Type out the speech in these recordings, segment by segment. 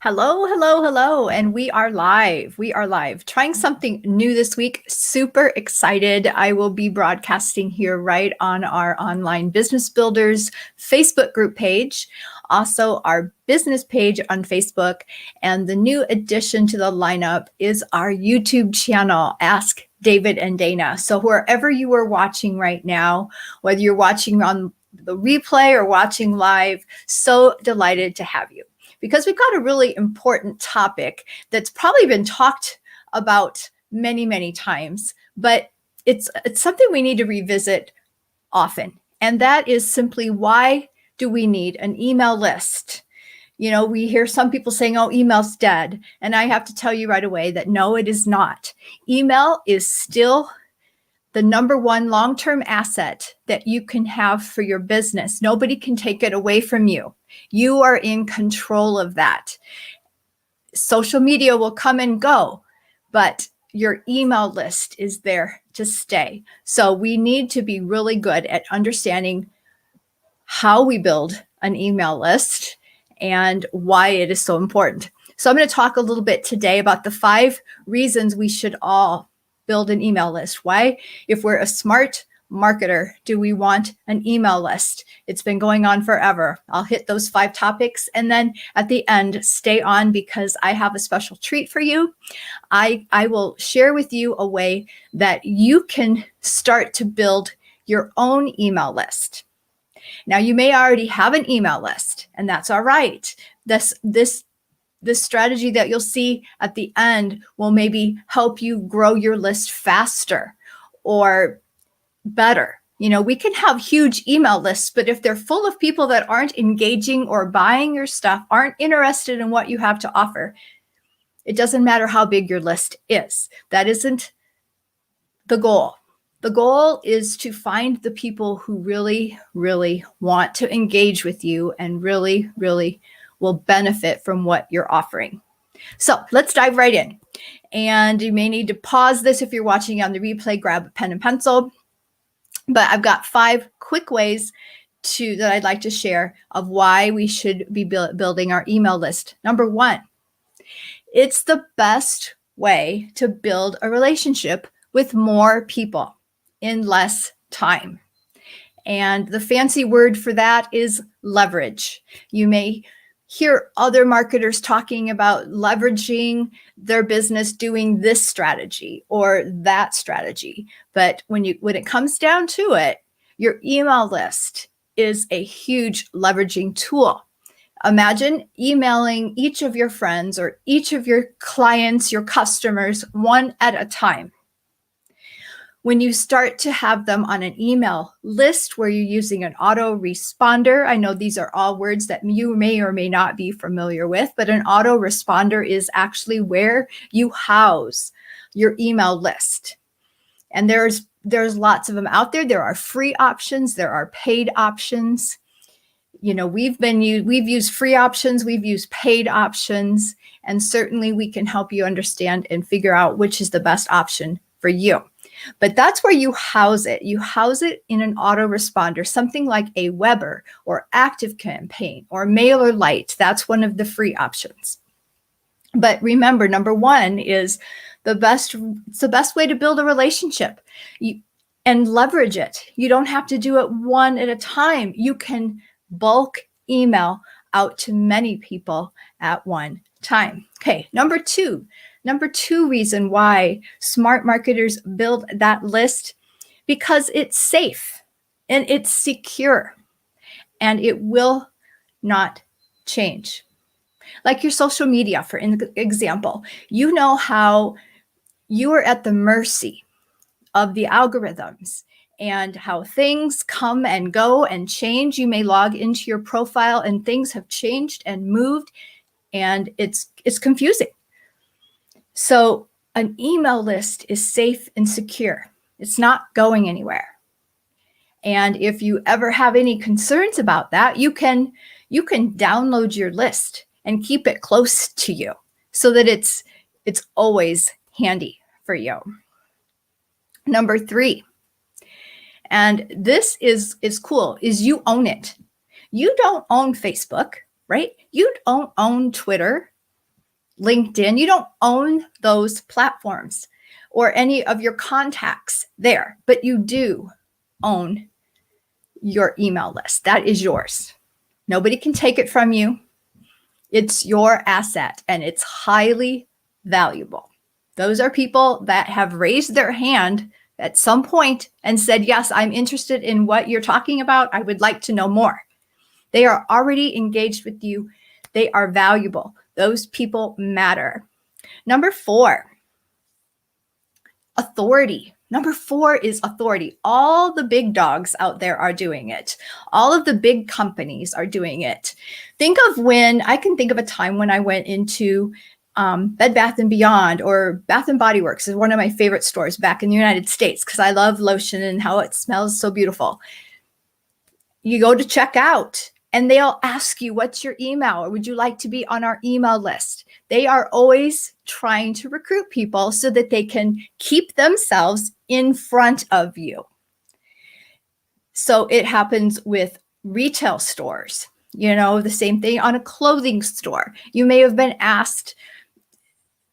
Hello, hello, hello, and we are live. We are live. Trying something new this week. Super excited. I will be broadcasting here right on our Online Business Builders Facebook group page, also our business page on Facebook, and the new addition to the lineup is our YouTube channel, Ask David and Dana. So wherever you are watching right now, whether you're watching on the replay or watching live, so delighted to have you. Because we've got a really important topic that's probably been talked about many, many times, but it's something we need to revisit often. And that is simply, why do we need an email list? You know, we hear some people saying, oh, email's dead. And I have to tell you right away that no, it is not. Email is still the number one long-term asset that you can have for your business. Nobody can take it away from you. You are in control of that. Social media will come and go, but your email list is there to stay. So we need to be really good at understanding how we build an email list and why it is so important. So I'm going to talk a little bit today about the 5 reasons we should all build an email list. Why, if we're a smart marketer, do we want an email list? It's been going on forever. I'll hit those 5 topics, and then at the end, stay on because I have a special treat for you. I will share with you a way that you can start to build your own email list. Now, you may already have an email list, and that's all right. This strategy that you'll see at the end will maybe help you grow your list faster or better. You know, we can have huge email lists, but if they're full of people that aren't engaging or buying your stuff, aren't interested in what you have to offer, it doesn't matter how big your list is. That isn't the goal. The goal is to find the people who really, really want to engage with you and really, really will benefit from what you're offering. So let's dive right in. And you may need to pause this if you're watching on the replay, grab a pen and pencil. But I've got 5 quick ways that I'd like to share of why we should be building our email list. Number 1, it's the best way to build a relationship with more people in less time. And the fancy word for that is leverage. You may hear other marketers talking about leveraging their business doing this strategy or that strategy. But when it comes down to it, your email list is a huge leveraging tool. Imagine emailing each of your friends or each of your clients, your customers, one at a time. When you start to have them on an email list where you're using an autoresponder, I know these are all words that you may or may not be familiar with, but an autoresponder is actually where you house your email list. And there's lots of them out there. There are free options, there are paid options. You know, we've used free options, we've used paid options, and certainly we can help you understand and figure out which is the best option for you. But that's where you house it. You house it in an autoresponder, something like Aweber or ActiveCampaign or MailerLite. That's one of the free options. But remember, number 1 is it's the best way to build a relationship and leverage it. You don't have to do it one at a time. You can bulk email out to many people at one time. Okay, number 2 reason why smart marketers build that list, because it's safe and it's secure and it will not change. Like your social media, for example, you know how you are at the mercy of the algorithms and how things come and go and change. You may log into your profile and things have changed and moved, and it's confusing. So an email list is safe and secure. It's not going anywhere. And if you ever have any concerns about that, you can download your list and keep it close to you so that it's always handy for you. Number 3, and this is cool, is you own it. You don't own Facebook, right? You don't own Twitter. LinkedIn. You don't own those platforms or any of your contacts there, but you do own your email list. That is yours. Nobody can take it from you. It's your asset and it's highly valuable. Those are people that have raised their hand at some point and said, yes, I'm interested in what you're talking about. I would like to know more. They are already engaged with you. They are valuable. Those people matter. Number 4, authority. Number 4 is authority. All the big dogs out there are doing it. All of the big companies are doing it. I can think of a time when I went into Bed Bath & Beyond or Bath & Body Works is one of my favorite stores back in the United States because I love lotion and how it smells so beautiful. You go to check out and they'll ask you, what's your email? Or would you like to be on our email list? They are always trying to recruit people so that they can keep themselves in front of you. So it happens with retail stores, the same thing on a clothing store. You may have been asked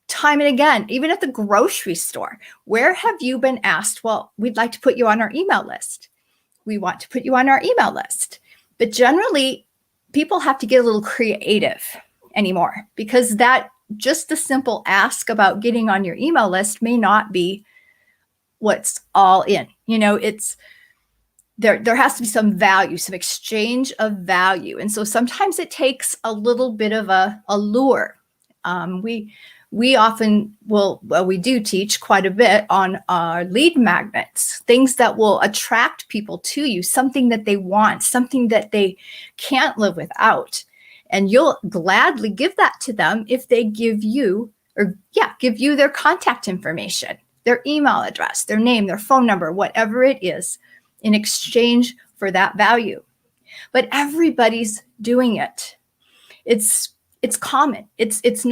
time and again, even at the grocery store, where have you been asked? Well, we'd like to put you on our email list. We want to put you on our email list. But generally, people have to get a little creative anymore because that just the simple ask about getting on your email list may not be what's all in. It's there has to be some value, some exchange of value. And so sometimes it takes a little bit of a lure. We often we do teach quite a bit on lead magnets, things that will attract people to you, something that they want, something that they can't live without. And you'll gladly give that to them if they give you their contact information, their email address, their name, their phone number, whatever it is, in exchange for that value. But everybody's doing it. It's common. It's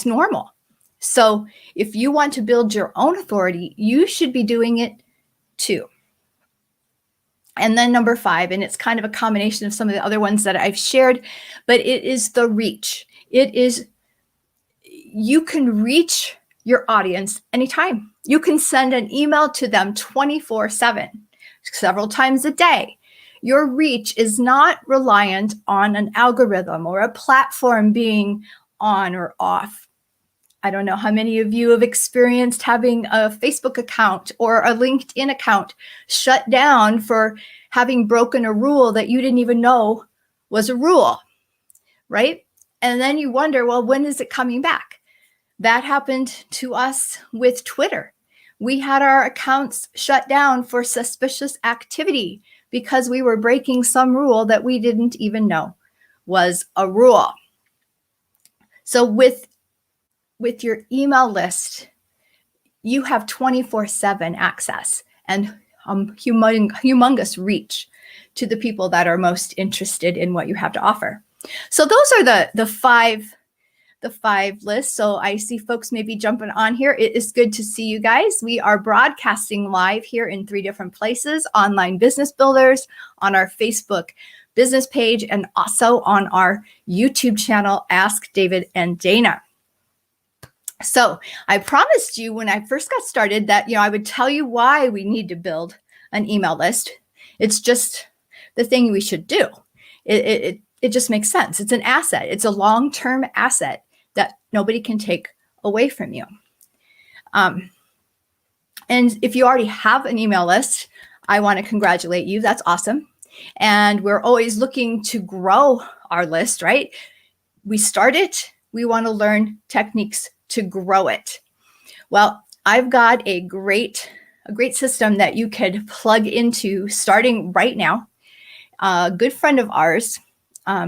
normal. So if you want to build your own authority, you should be doing it too. And then number 5, and it's kind of a combination of some of the other ones that I've shared, but it is the reach. You can reach your audience anytime. You can send an email to them 24/7, several times a day. Your reach is not reliant on an algorithm or a platform being on or off. I don't know how many of you have experienced having a Facebook account or a LinkedIn account shut down for having broken a rule that you didn't even know was a rule, right? And then you wonder, well, when is it coming back? That happened to us with Twitter. We had our accounts shut down for suspicious activity because we were breaking some rule that we didn't even know was a rule. So with your email list, you have 24/7 access and humongous reach to the people that are most interested in what you have to offer. So those are the five lists. So I see folks maybe jumping on here. It is good to see you guys. We are broadcasting live here in 3 different places: Online Business Builders, on our Facebook business page, and also on our YouTube channel, Ask David and Dana. So I promised you when I first got started that, I would tell you why we need to build an email list. It's just the thing we should do. It just makes sense. It's an asset. It's a long-term asset that nobody can take away from you. And if you already have an email list, I want to congratulate you. That's awesome. And we're always looking to grow our list, right? We start it. We want to learn techniques to grow it. Well, I've got a great system that you could plug into starting right now. A good friend of ours,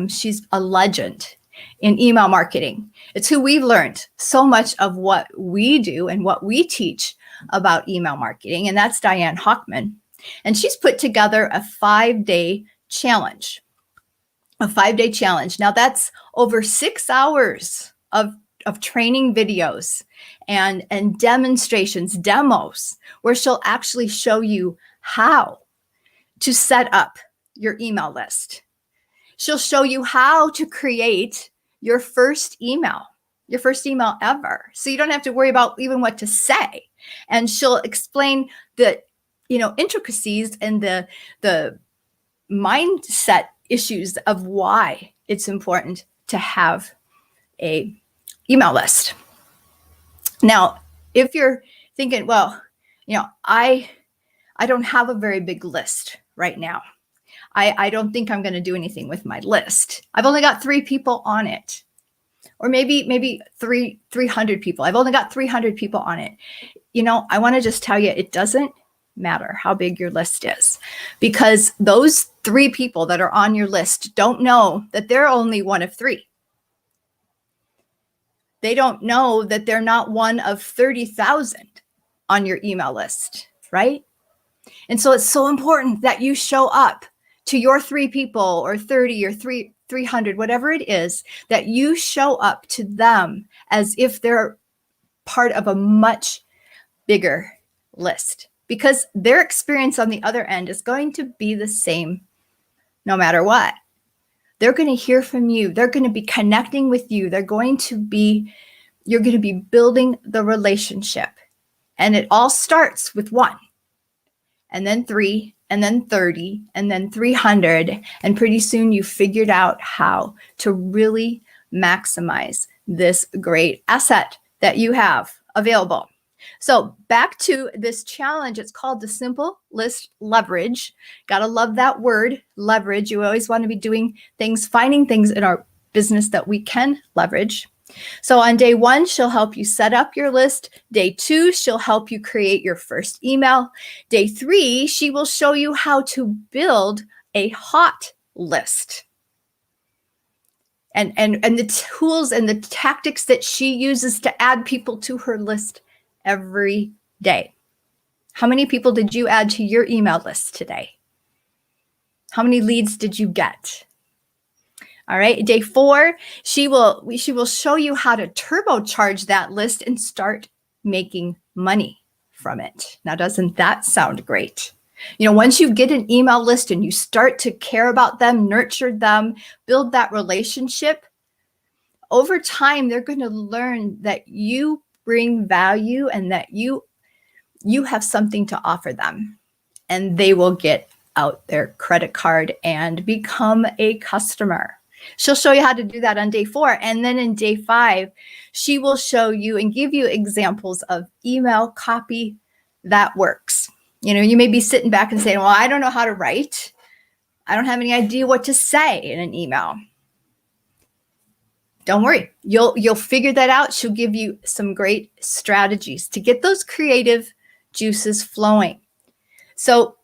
she's a legend in email marketing. It's who we've learned so much of what we do and what we teach about email marketing, and that's Diane Hochman. And she's put together a 5-day challenge. A 5-day challenge. Now that's over 6 hours of training videos and demonstrations, demos, where she'll actually show you how to set up your email list. She'll show you how to create your first email ever. So you don't have to worry about even what to say. And she'll explain the, intricacies and the mindset issues of why it's important to have a email list. Now, if you're thinking, well, I don't have a very big list right now. I don't think I'm going to do anything with my list. I've only got 3 people on it. Or maybe 300 people. I've only got 300 people on it. I want to just tell you, it doesn't matter how big your list is, because those 3 people that are on your list don't know that they're only one of 3. They don't know that they're not one of 30,000 on your email list, right? And so it's so important that you show up to your 3 people or 30 or 300, whatever it is, that you show up to them as if they're part of a much bigger list, because their experience on the other end is going to be the same no matter what. They're going to hear from you. They're going to be connecting with you. You're going to be building the relationship. And it all starts with 1, and then 3, and then 30, and then 300. And pretty soon you figured out how to really maximize this great asset that you have available. So back to this challenge. It's called the Simple List Leverage. Gotta love that word, leverage. You always want to be doing things, finding things in our business that we can leverage. So on day 1, she'll help you set up your list. Day 2, she'll help you create your first email. Day 3, she will show you how to build a hot list. And the tools and the tactics that she uses to add people to her list every day. How many people did you add to your email list today? How many leads did you get? All right, day 4, she will show you how to turbocharge that list and start making money from it. Now, doesn't that sound great? Once you get an email list and you start to care about them, nurture them, build that relationship, over time, they're going to learn that you bring value and that you have something to offer them, and they will get out their credit card and become a customer. She'll show you how to do that on day 4. And then in day 5, she will show you and give you examples of email copy that works. You may be sitting back and saying, well, I don't know how to write. I don't have any idea what to say in an email. Don't worry. You'll figure that out. She'll give you some great strategies to get those creative juices flowing. So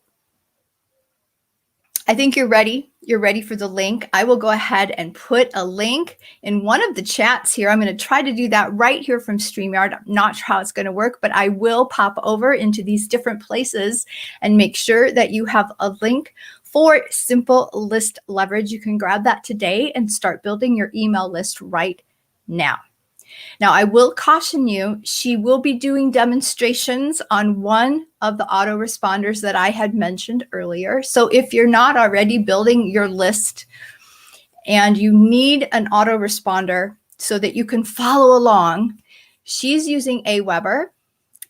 I think you're ready. You're ready for the link. I will go ahead and put a link in one of the chats here. I'm going to try to do that right here from StreamYard. I'm not sure how it's going to work, but I will pop over into these different places and make sure that you have a link for Simple List Leverage. You can grab that today and start building your email list right now. Now, I will caution you, she will be doing demonstrations on one of the autoresponders that I had mentioned earlier. So if you're not already building your list and you need an autoresponder so that you can follow along, she's using Aweber,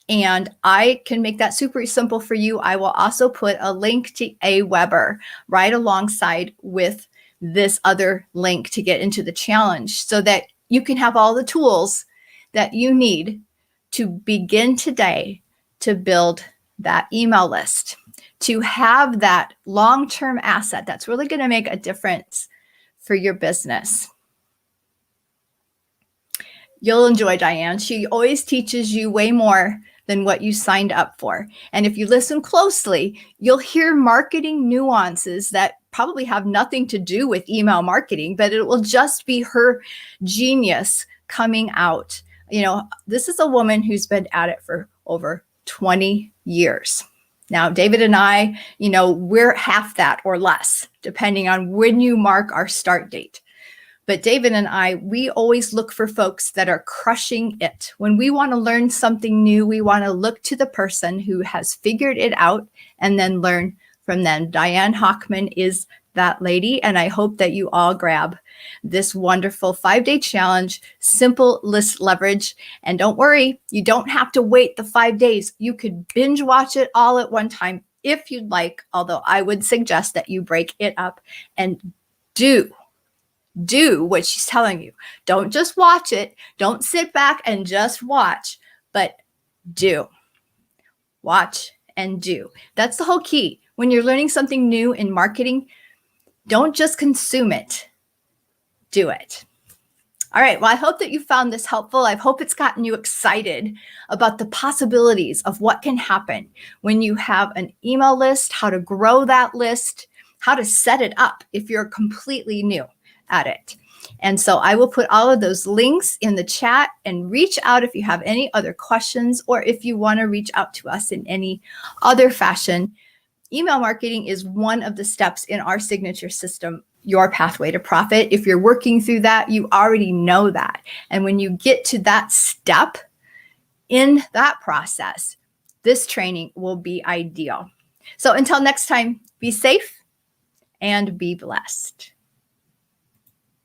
and I can make that super simple for you. I will also put a link to Aweber right alongside with this other link to get into the challenge so that you can have all the tools that you need to begin today to build that email list, to have that long-term asset that's really going to make a difference for your business. You'll enjoy Diane. She always teaches you way more than what you signed up for. And if you listen closely, you'll hear marketing nuances that probably have nothing to do with email marketing, but it will just be her genius coming out. This is a woman who's been at it for over 20 years. Now, David and I, we're half that or less, depending on when you mark our start date. But David and I, we always look for folks that are crushing it. When we want to learn something new, we want to look to the person who has figured it out and then learn from them. Diane Hochman is that lady, and I hope that you all grab this wonderful 5-day challenge, simple list leverage. And don't worry, you don't have to wait the 5 days. You could binge watch it all at one time if you'd like, although I would suggest that you break it up and do what she's telling you. Don't just watch it. Don't sit back and just watch, but do. Watch and do. That's the whole key. When you're learning something new in marketing, don't just consume it. Do it. All right. Well, I hope that you found this helpful. I hope it's gotten you excited about the possibilities of what can happen when you have an email list, how to grow that list, how to set it up if you're completely new at it. And so I will put all of those links in the chat, and reach out if you have any other questions, or if you want to reach out to us in any other fashion. Email marketing is one of the steps in our signature system, Your Pathway to Profit. If you're working through that, you already know that. And when you get to that step in that process, this training will be ideal. So until next time, be safe and be blessed.